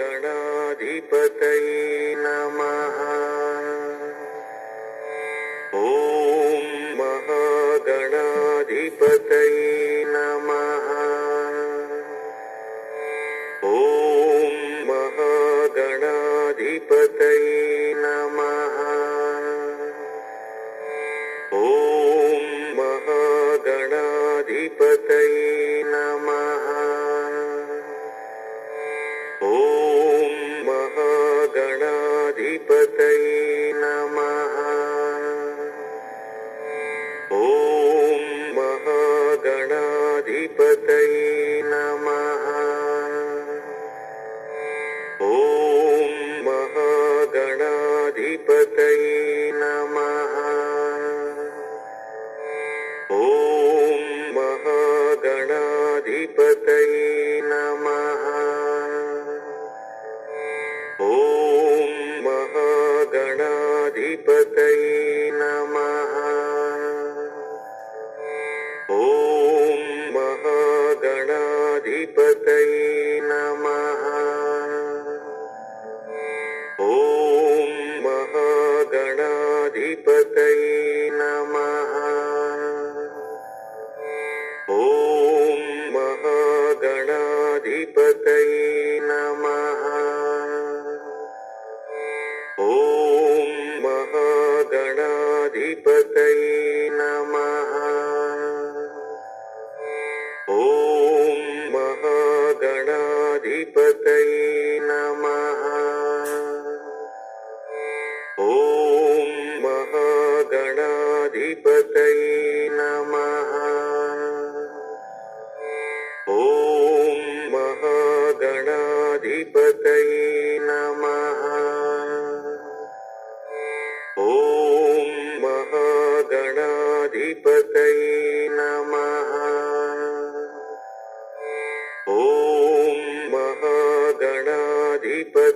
महागणाधिपतये नमः। ॐ महागणाधिपतये नमः। ॐ महागणाधिपतये नमः। ॐ महागणाधिपतये नमः। ॐ महागणाधिपतये नमः। ॐ महागणाधिपतये नमः। ॐ महागणाधिपतये नमः। ॐ महागणाधिपतये नमः। ॐ महागणाधिपतये नमः। ॐ महागणाधिपतये नमः। ॐ महागणाधिपतये नमः। ॐ महागणाधिपतये नमः। ॐ महागणाधिपतये नमः। ॐ महागणाधिपतये नमः। ॐ महागणाधिपतये नमः। ॐ महागणाधिपतये नमः। ॐ महागणाधिपतये नमः। ॐ महागणाधिपतये